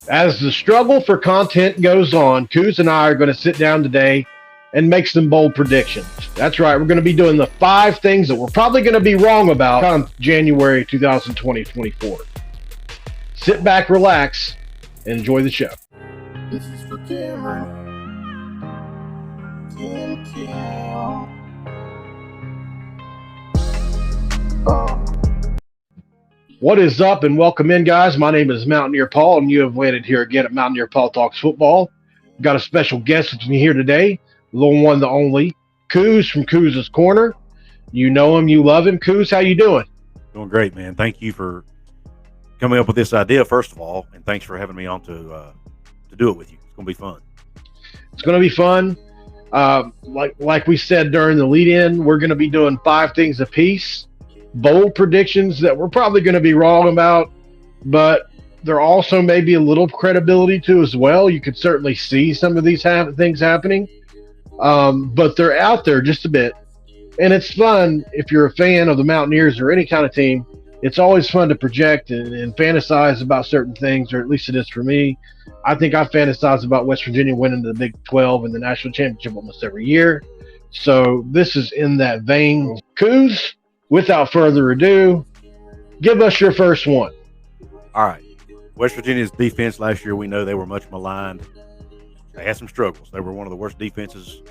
As the struggle for content goes on, Couz and I are going to sit down today and make some bold predictions. That's right. We're going to be doing the 5 things that we're probably going to be wrong about come January 2024. Sit back, relax, and enjoy the show. This is for Cameron. What is up, and welcome in, guys. My name is Mountaineer Paul, and you have landed here again at Mountaineer Paul Talks Football. We've got a special guest with me here today, the one, the only, Couz from Couz's Corner. You know him, you love him. Couz, how you doing? Doing great, man. Thank you for coming up with this idea, first of all, and thanks for having me on to do it with you. It's going to be fun. It's going to be fun. Like we said during the lead-in, we're going to be doing 5 things apiece. Bold predictions that we're probably going to be wrong about, but there also may be a little credibility to as well. You could certainly see some of these things happening, but they're out there just a bit. And it's fun if you're a fan of the Mountaineers or any kind of team. It's always fun to project and fantasize about certain things, or at least it is for me. I think I fantasize about West Virginia winning the Big 12 and the national championship almost every year. So this is in that vein. Couz, without further ado, give us your first one. All right. West Virginia's defense last year, we know they were much maligned. They had some struggles. They were one of the worst defenses,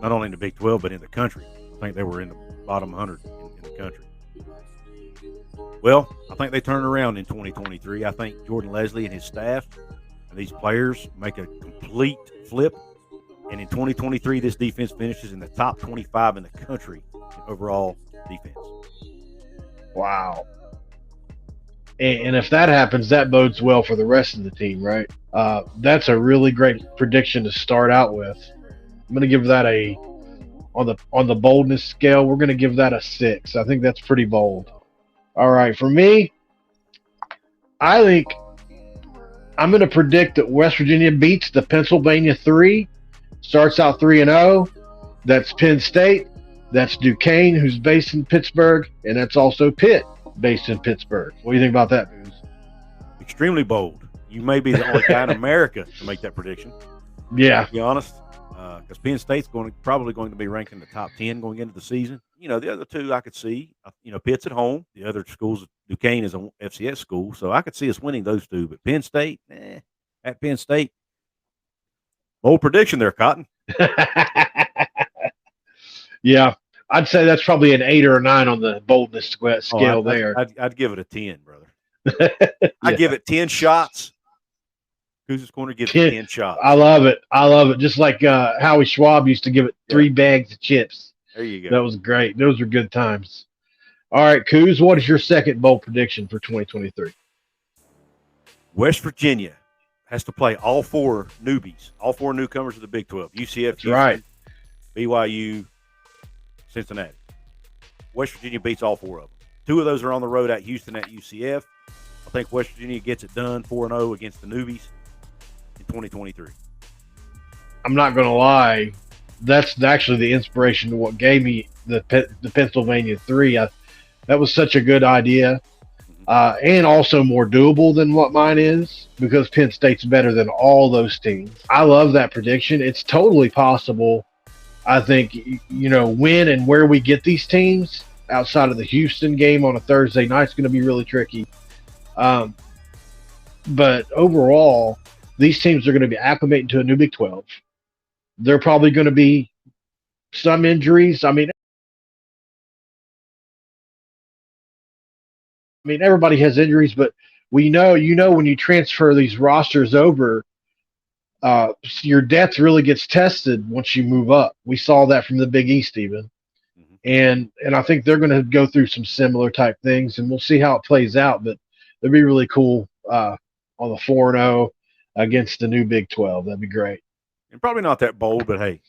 not only in the Big 12, but in the country. I think they were in the bottom 100 in the country. Well, I think they turn around in 2023. I think Jordan Leslie and his staff and these players make a complete flip. And in 2023, this defense finishes in the top 25 in the country in overall defense. Wow. And if that happens, that bodes well for the rest of the team, right? That's a really great prediction to start out with. I'm going to give that on the boldness scale, we're going to give that a 6. I think that's pretty bold. All right, for me, I think I'm going to predict that West Virginia beats the Pennsylvania 3, starts out 3-0. That's Penn State. That's Duquesne, who's based in Pittsburgh, and that's also Pitt, based in Pittsburgh. What do you think about that, Couz? Extremely bold. You may be the only guy in America to make that prediction. Yeah. To be honest, because Penn State's probably going to be ranked in the top 10 going into the season. You know, the other two I could see. Pitt's at home. The other schools, Duquesne is an FCS school, so I could see us winning those two. But Penn State, at Penn State, bold prediction there, Cotton. Yeah, I'd say that's probably an 8 or a 9 on the boldness scale there. I'd give it a 10, brother. I'd give it 10 shots. Couz's Corner gives it 10 shots. I love it. Just like Howie Schwab used to give it 3 bags of chips. There you go. That was great. Those are good times. All right, Couz, what is your second bold prediction for 2023? West Virginia has to play all 4 newbies, all 4 newcomers of the Big 12. UCF, That's right. BYU, Cincinnati. West Virginia beats all 4 of them. 2 of those are on the road at Houston at UCF. I think West Virginia gets it done 4-0 against the newbies in 2023. I'm not going to lie. That's actually the inspiration to what gave me the Pennsylvania 3. That was such a good idea, and also more doable than what mine is, because Penn State's better than all those teams. I love that prediction. It's totally possible. I think, when and where we get these teams outside of the Houston game on a Thursday night is going to be really tricky. But overall, these teams are going to be acclimating to a new Big 12. There are probably going to be some injuries. I mean, everybody has injuries, but we know, when you transfer these rosters over, your depth really gets tested once you move up. We saw that from the Big East even. And I think they're going to go through some similar type things, and we'll see how it plays out. But it'd be really cool on the 4-0 against the new Big 12. That'd be great. And probably not that bold, but hey,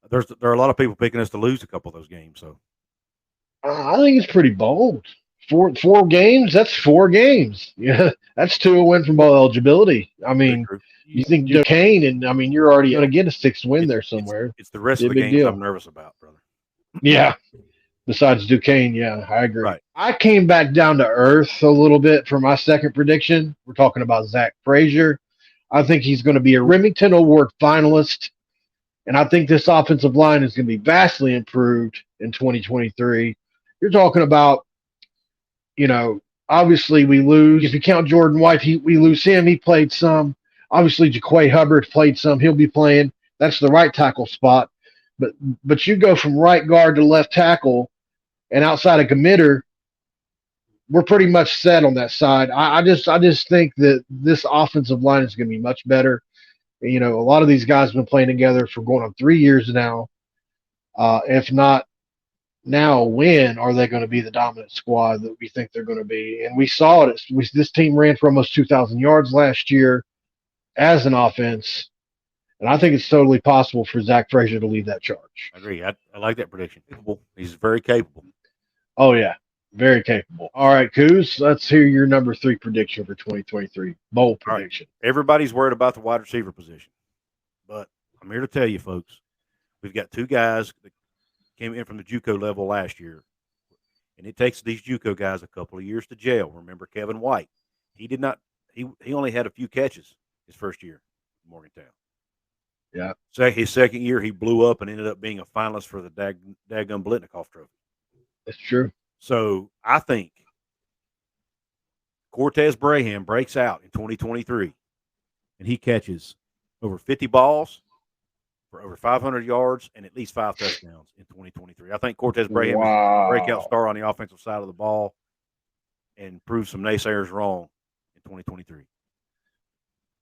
there are a lot of people picking us to lose a couple of those games. So I think it's pretty bold. Four games. That's 4 games. Yeah, that's 2 away from bowl eligibility. I mean, you think Duquesne, and you're already going to get a 6th win there somewhere. It's the rest of the games I'm nervous about, brother. Yeah, Besides Duquesne, yeah, I agree. Right. I came back down to earth a little bit for my second prediction. We're talking about Zach Frazier. I think he's going to be a Remington Award finalist, and I think this offensive line is going to be vastly improved in 2023. You're talking about, you know, obviously we lose. If you count Jordan White, we lose him. He played some. Obviously, Jaquay Hubbard played some. He'll be playing. That's the right tackle spot. But you go from right guard to left tackle, and outside of Committer, we're pretty much set on that side. I just think that this offensive line is going to be much better. You know, a lot of these guys have been playing together for going on 3 years now. If not now, when are they going to be the dominant squad that we think they're going to be? And we saw it. This team ran for almost 2,000 yards last year as an offense. And I think it's totally possible for Zach Frazier to lead that charge. I agree. I like that prediction. He's very capable. Oh, yeah. Very capable. All right, Couz, let's hear your number 3 prediction for 2023. Bold prediction. Right. Everybody's worried about the wide receiver position. But I'm here to tell you, folks, we've got 2 guys that came in from the JUCO level last year. And it takes these JUCO guys a couple of years to gel. Remember Kevin White. He only had a few catches his first year in Morgantown. Yeah. His second year, he blew up and ended up being a finalist for the Dadgum Blitnikoff Trophy. That's true. So I think Cortez Braham breaks out in 2023, and he catches over 50 balls for over 500 yards and at least 5 touchdowns in 2023. I think Cortez Braham is a breakout star on the offensive side of the ball and proves some naysayers wrong in 2023.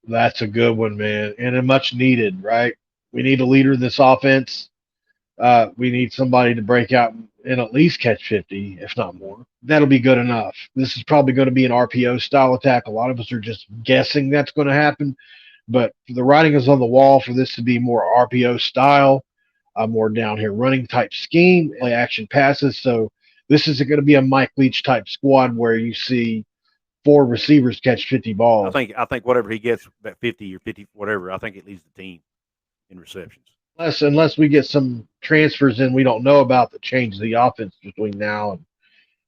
That's a good one, man, and a much needed, right? We need a leader in this offense. We need somebody to break out and at least catch 50, if not more. That'll be good enough. This is probably going to be an RPO style attack. A lot of us are just guessing that's going to happen, but the writing is on the wall for this to be more RPO style, more down here running type scheme, play action passes. So this isn't going to be a Mike Leach type squad where you see 4 receivers catch 50 balls. I think whatever he gets, that 50 or 50, whatever, I think it leads the team in receptions. Unless we get some transfers in we don't know about that change the offense between now and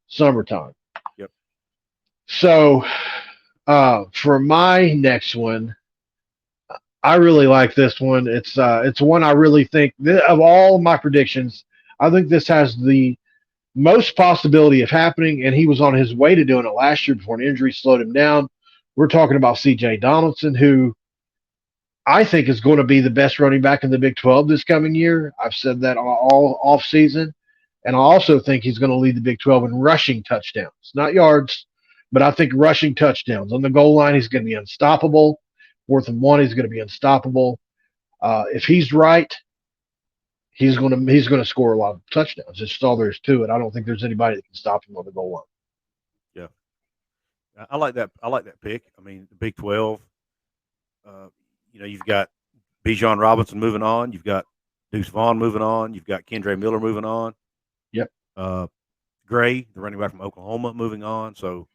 summertime. Yep. So for my next one, I really like this one. It's one I really think of all my predictions, I think this has the most possibility of happening, and he was on his way to doing it last year before an injury slowed him down. We're talking about C.J. Donaldson, who I think is going to be the best running back in the Big 12 this coming year. I've said that all off season. And I also think he's going to lead the Big 12 in rushing touchdowns, not yards, but I think rushing touchdowns. On the goal line, he's going to be unstoppable. 4th and 1, he's going to be unstoppable. If he's right, he's going to score a lot of touchdowns. That's just all there is to it. I don't think there's anybody that can stop him on the goal line. Yeah, I like that. I like that pick. I mean, the Big 12. You've got Bijan Robinson moving on. You've got Deuce Vaughn moving on. You've got Kendre Miller moving on. Yep. Gray, the running back from Oklahoma, moving on. So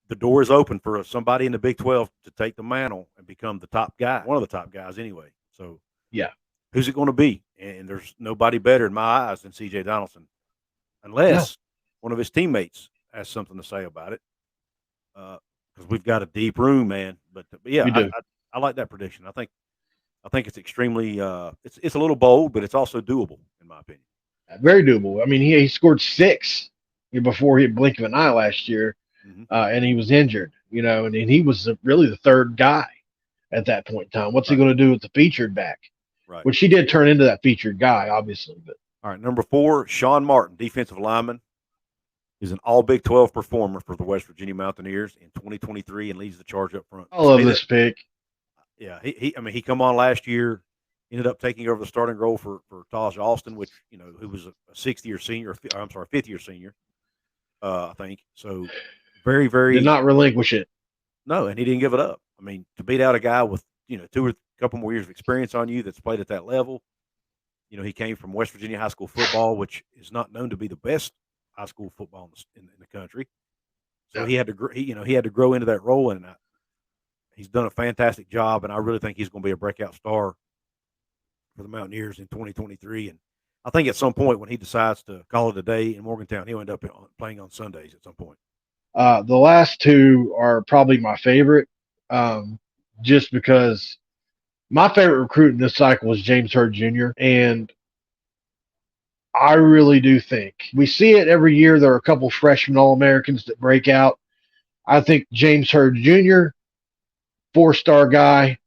the door is open for somebody in the Big 12 to take the mantle and become the top guy, one of the top guys anyway. So yeah, who's it going to be? And there's nobody better in my eyes than C.J. Donaldson, unless one of his teammates has something to say about it. Because we've got a deep room, man. But yeah, I like that prediction. I think it's extremely it's a little bold, but it's also doable in my opinion. Very doable. I mean, he scored 6 before he had blink of an eye last year, and he was injured. And he was really the 3rd guy at that point in time. What's he going to do with the featured back? Right. Which he did turn into that featured guy, obviously. But all right, number 4, Sean Martin, defensive lineman, is an all Big 12 performer for the West Virginia Mountaineers in 2023 and leads the charge up front. I love this pick. Yeah, he come on last year, ended up taking over the starting role for Taj Austin, which who was a 6th-year senior. I'm sorry, 5th-year senior, I think. So very, very did not relinquish it. No, and he didn't give it up. I mean, to beat out a guy with 2 or a couple more years of experience on you that's played at that level. He came from West Virginia high school football, which is not known to be the best high school football in the country. So he had to grow into that role, and he's done a fantastic job, and I really think he's going to be a breakout star for the Mountaineers in 2023. And I think at some point when he decides to call it a day in Morgantown, he'll end up playing on Sundays at some point. The last two are probably my favorite, just because my favorite recruit in this cycle was James Hurd Jr. And I really do think we see it every year. There are a couple freshman All-Americans that break out. I think James Hurd Jr., 4-star guy,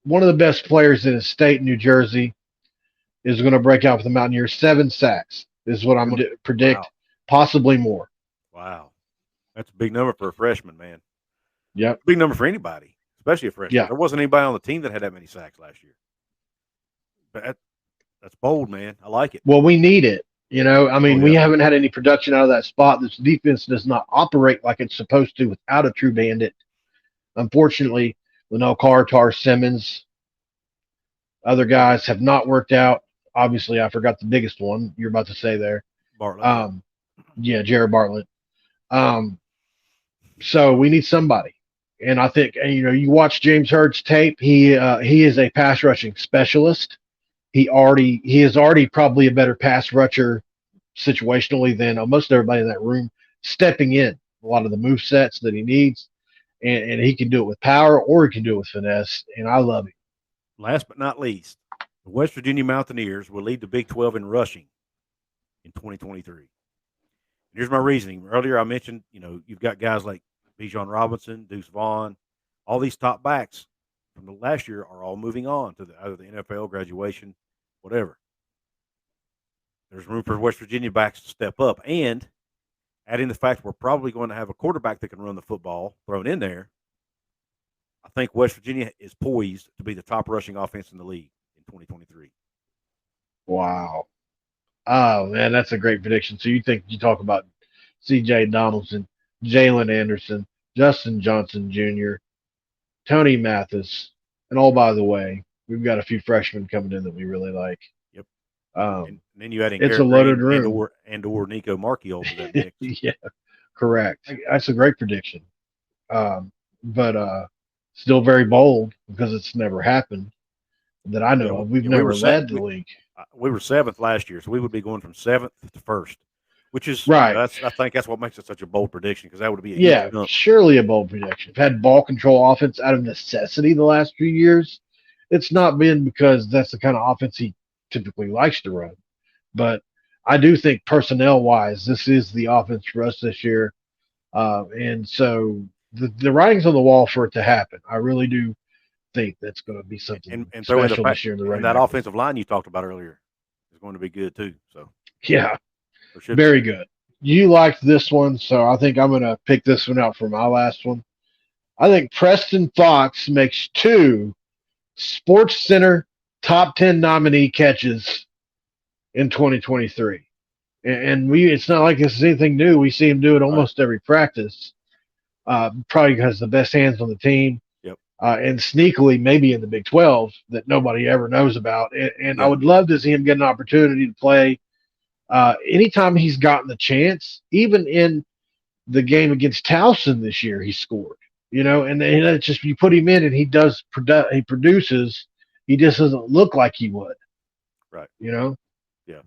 one of the best players in his state, New Jersey, is going to break out for the Mountaineers. 7 sacks is what I'm going to predict, wow. Possibly more. Wow. That's a big number for a freshman, man. Yep. Big number for anybody, especially a freshman. Yeah. There wasn't anybody on the team that had that many sacks last year. But that's bold, man. I like it. Well, we need it. You know, I mean, we haven't had any production out of that spot. This defense does not operate like it's supposed to without a true bandit. Unfortunately, Linnell Carr, Simmons, other guys have not worked out. Obviously, I forgot the biggest one you're about to say there. Bartlett. Yeah, Jared Bartlett. So we need somebody. And I think, you know, you watch James Hurd's tape, he is a pass rushing specialist. He is already probably a better pass rusher situationally than almost everybody in that room, stepping in a lot of the move sets that he needs. And he can do it with power or he can do it with finesse. And I love him. Last but not least, the West Virginia Mountaineers will lead the Big 12 in rushing in 2023. Here's my reasoning. Earlier I mentioned, you know, you've got guys like Bijan Robinson, Deuce Vaughn, all these top backs from the last year are all moving on to either the NFL, graduation, whatever. There's room for West Virginia backs to step up. And adding the fact we're probably going to have a quarterback that can run the football thrown in there, I think West Virginia is poised to be the top rushing offense in the league in 2023. Wow. Oh, man, that's a great prediction. So you talk about C.J. Donaldson, Jalen Anderson, Justin Johnson Jr., Tony Mathis, and all by the way, we've got a few freshmen coming in that we really like. Yep. And then you add in it's a loaded room. and/or Nico Markey over that mix. Yeah, correct. That's a great prediction. But still very bold because it's never happened that I know of. We've never led the league. We were 7th last year, so we would be going from 7th to 1st, which is right. You know, I think that's what makes it such a bold prediction because that would be a surely a bold prediction. We've had ball control offense out of necessity the last few years. It's not been because that's the kind of offense he typically likes to run, but I do think personnel-wise, this is the offense for us this year, and so the writing's on the wall for it to happen. I really do think that's going to be something and special this year in the running. And that offensive line you talked about earlier is going to be good too. So yeah, very good. You liked this one, so I think I'm going to pick this one out for my last one. I think Preston Fox makes 2 Sports Center top 10 nominee catches in 2023, and it's not like this is anything new. We see him do it almost every practice. Probably has the best hands on the team. And sneakily, maybe in the Big 12 that nobody ever knows about. And I would love to see him get an opportunity to play anytime he's gotten the chance. Even in the game against Towson this year, he scored. You know, and it's just you put him in and he produces. He just doesn't look like he would. Right. You know. Yeah.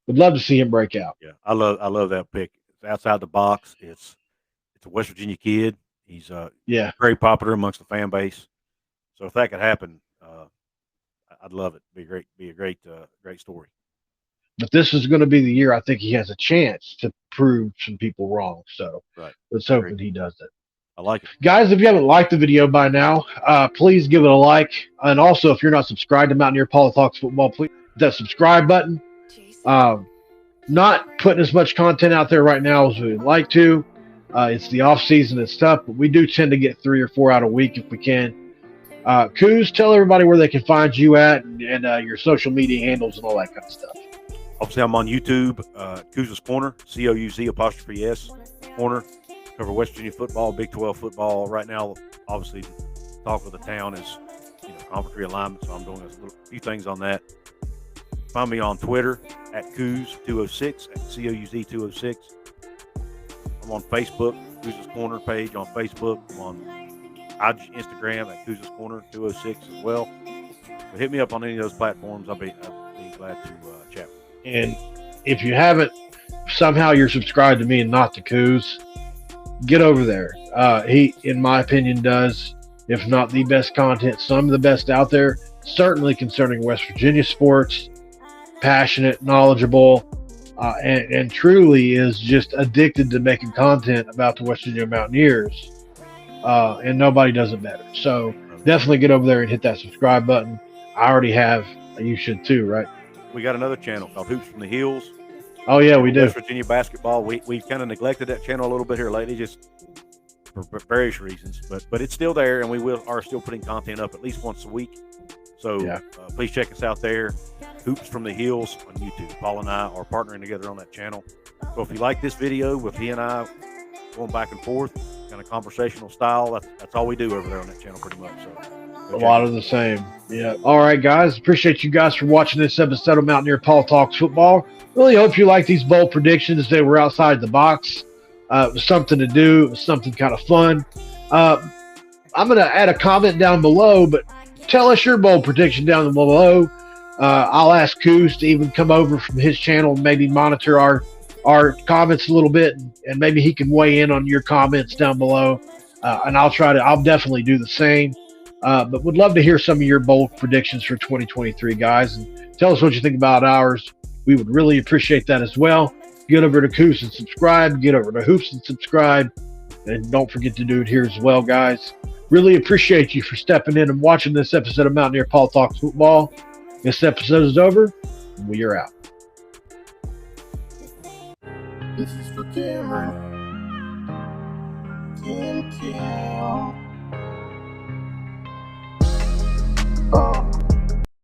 Would love to see him break out. Yeah, I love that pick. It's outside the box. It's a West Virginia kid. He's very popular amongst the fan base. So if that could happen, I'd love it. Be a great story. But this is going to be the year I think he has a chance to prove some people wrong. So let's hope that he does it. I like it. Guys, if you haven't liked the video by now, please give it a like. And also, if you're not subscribed to Mountaineer Paul Talks Football, please hit that subscribe button. Not putting as much content out there right now as we'd like to. It's the off season and stuff, but we do tend to get 3 or 4 out a week if we can. Couz, tell everybody where they can find you at and your social media handles and all that kind of stuff. Obviously, I'm on YouTube, Couz's Corner, COUZ''S Corner. Cover West Virginia football, Big 12 football. Right now, obviously, talk of the town is conference realignment, so I'm doing a few things on that. Find me on Twitter at Couz206, at COUZ206. I'm on Facebook, Couz's Corner page on Facebook. I'm on Instagram at Couz's Corner 206 as well. So hit me up on any of those platforms. I'll be glad to chat. And if you haven't, somehow you're subscribed to me and not to Couz, get over there. He, in my opinion, does, if not the best content, some of the best out there, certainly concerning West Virginia sports. Passionate, knowledgeable, and truly is just addicted to making content about the West Virginia Mountaineers. And nobody does it better. So definitely get over there and hit that subscribe button. I already have. You should too, right? We got another channel called Hoops from the Hills. Oh, yeah, we do. West Virginia basketball. We've kind of neglected that channel a little bit here lately, just for various reasons. But it's still there, and we are still putting content up at least once a week. So please check us out there. Hoops from the Hills on YouTube. Paul and I are partnering together on that channel. So if you like this video with he and I going back and forth, kind of conversational style, that's all we do over there on that channel pretty much. So a lot of the same. Yeah. All right, guys. Appreciate you guys for watching this episode of Mountaineer Paul Talks Football. Really hope you like these bold predictions. They were outside the box. It was something to do. It was something kind of fun. I'm going to add a comment down below, but tell us your bold prediction down below. I'll ask Couz to even come over from his channel and maybe monitor our comments a little bit, and maybe he can weigh in on your comments down below. And I'll definitely do the same. But would love to hear some of your bold predictions for 2023, guys, and tell us what you think about ours. We would really appreciate that as well. Get over to Couz and subscribe. Get over to Hoops and subscribe. And don't forget to do it here as well, guys. Really appreciate you for stepping in and watching this episode of Mountaineer Paul Talks Football. This episode is over, and we are out. This is for Cameron. Tim Cal.